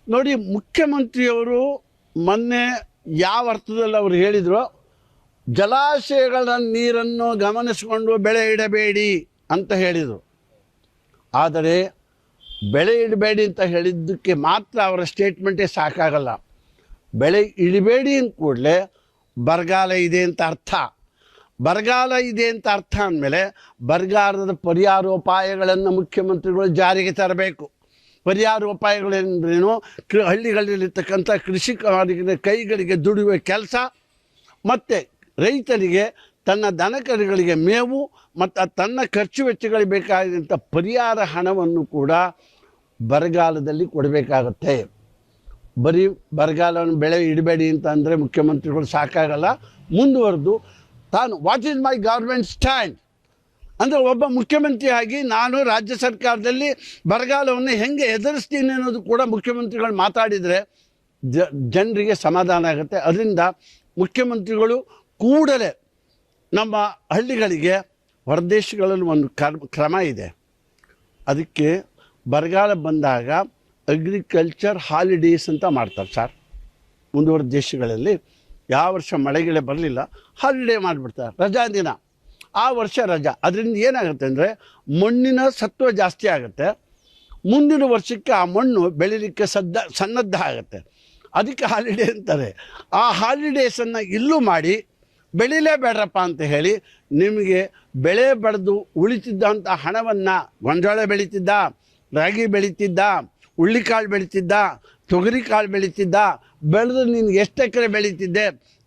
ನೋಡಿ, ಮುಖ್ಯಮಂತ್ರಿಯವರು ಮೊನ್ನೆ ಯಾವ ಅರ್ಥದಲ್ಲಿ ಅವರು ಹೇಳಿದ್ರು, ಜಲಾಶಯಗಳ ನೀರನ್ನು ಗಮನಿಸಿಕೊಂಡು ಬೆಳೆ ಇಡಬೇಡಿ ಅಂತ ಹೇಳಿದರು. ಆದರೆ ಬೆಳೆ ಇಡಬೇಡಿ ಅಂತ ಹೇಳಿದ್ದಕ್ಕೆ ಮಾತ್ರ ಅವರ ಸ್ಟೇಟ್ಮೆಂಟೇ ಸಾಕಾಗಲ್ಲ. ಬೆಳೆ ಇಡಬೇಡಿ ಅಂದ ಕೂಡಲೇ ಬರಗಾಲ ಇದೆ ಅಂತ ಅರ್ಥ. ಬರಗಾಲ ಇದೆ ಅಂತ ಅರ್ಥ ಅಂದಮೇಲೆ ಬರಗಾಲದ ಪರಿಹಾರೋಪಾಯಗಳನ್ನು ಮುಖ್ಯಮಂತ್ರಿಗಳು ಜಾರಿಗೆ ತರಬೇಕು. ಪರಿಹಾರೋಪಾಯಗಳೇನೇನು? ಹಳ್ಳಿಗಳಲ್ಲಿರ್ತಕ್ಕಂಥ ಕೃಷಿಕರಿಗೆ ಕೈಗಳಿಗೆ ದುಡಿಯುವ ಕೆಲಸ, ಮತ್ತು ರೈತರಿಗೆ ತನ್ನ ದನಕರುಗಳಿಗೆ ಮೇವು ಮತ್ತು ತನ್ನ ಖರ್ಚು ವೆಚ್ಚಗಳಿಗೆ ಬೇಕಾದಂಥ ಪರಿಹಾರ ಹಣವನ್ನು ಕೂಡ ಬರಗಾಲದಲ್ಲಿ ಕೊಡಬೇಕಾಗತ್ತೆ. ಬರೀ ಬರಗಾಲವನ್ನು ಬೆಳೆ ಇಡಬೇಡಿ ಅಂತ ಅಂದರೆ ಮುಖ್ಯಮಂತ್ರಿಗಳು ಸಾಕಾಗಲ್ಲ. ಮುಂದುವರೆದು ತಾನು what is my government stand ಅಂದರೆ ಒಬ್ಬ ಮುಖ್ಯಮಂತ್ರಿಯಾಗಿ ನಾನು ರಾಜ್ಯ ಸರ್ಕಾರದಲ್ಲಿ ಬರಗಾಲವನ್ನು ಹೆಂಗೆ ಎದುರಿಸ್ತೀನಿ ಅನ್ನೋದು ಕೂಡ ಮುಖ್ಯಮಂತ್ರಿಗಳು ಮಾತಾಡಿದರೆ ಜನರಿಗೆ ಸಮಾಧಾನ ಆಗುತ್ತೆ. ಅದರಿಂದ ಮುಖ್ಯಮಂತ್ರಿಗಳು ಕೂಡಲೇ ನಮ್ಮ ಹಳ್ಳಿಗಳಿಗೆ ಹೊರದೇಶಗಳಲ್ಲಿ ಒಂದು ಕ್ರಮ ಇದೆ. ಅದಕ್ಕೆ ಬರಗಾಲ ಬಂದಾಗ ಅಗ್ರಿಕಲ್ಚರ್ ಹಾಲಿಡೇಸ್ ಅಂತ ಮಾಡ್ತಾರೆ ಸರ್. ಮುಂದುವರೆದ ದೇಶಗಳಲ್ಲಿ ಯಾವ ವರ್ಷ ಮಳೆಗಿಳೆ ಬರಲಿಲ್ಲ, ಹಾಲಿಡೇ ಮಾಡಿಬಿಡ್ತಾರೆ, ರಜಾ ದಿನ. ಆ ವರ್ಷ ರಜಾ. ಅದರಿಂದ ಏನಾಗುತ್ತೆ ಅಂದರೆ ಮಣ್ಣಿನ ಸತ್ವ ಜಾಸ್ತಿ ಆಗುತ್ತೆ. ಮುಂದಿನ ವರ್ಷಕ್ಕೆ ಆ ಮಣ್ಣು ಬೆಳೀಲಿಕ್ಕೆ ಸನ್ನದ್ಧ ಆಗುತ್ತೆ. ಅದಕ್ಕೆ ಹಾಲಿಡೇ ಅಂತಾರೆ. ಆ ಹಾಲಿಡೇಸನ್ನು ಇಲ್ಲೂ ಮಾಡಿ ಬೆಳೀಲೇಬೇಡ್ರಪ್ಪ ಅಂತ ಹೇಳಿ ನಿಮಗೆ ಬೆಳೆ ಬೆಳೆದು ಉಳಿತಿದ್ದಂಥ ಹಣವನ್ನು, ಗೊಂಜಾಳ ಬೆಳೀತಿದ್ದ, ರಾಗಿ ಬೆಳೀತಿದ್ದ, ಹುಳ್ಳಿಕಾಳು ಬೆಳೀತಿದ್ದ, ತೊಗರಿ ಕಾಳು ಬೆಳೀತಿದ್ದ, ಬೆಳೆದು ನೀನು ಎಷ್ಟು ಎಕರೆ ಬೆಳೀತಿದ್ದೆ,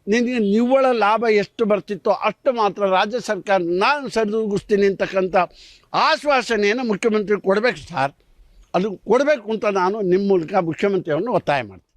ನಿನಗೆ ನಿವ್ವಳ ಲಾಭ ಎಷ್ಟು ಬರ್ತಿತ್ತೋ ಅಷ್ಟು ಮಾತ್ರ ರಾಜ್ಯ ಸರ್ಕಾರ ನಾನು ಸರಿದೂಗಿಸ್ತೀನಿ ಅಂತಕ್ಕಂಥ ಆಶ್ವಾಸನೆಯನ್ನು ಮುಖ್ಯಮಂತ್ರಿ ಕೊಡಬೇಕು ಸರ್. ಅದು ಕೊಡಬೇಕು ಅಂತ ನಾನು ನಿಮ್ಮ ಮೂಲಕ ಮುಖ್ಯಮಂತ್ರಿಯನ್ನು ಒತ್ತಾಯ ಮಾಡ್ತೀನಿ.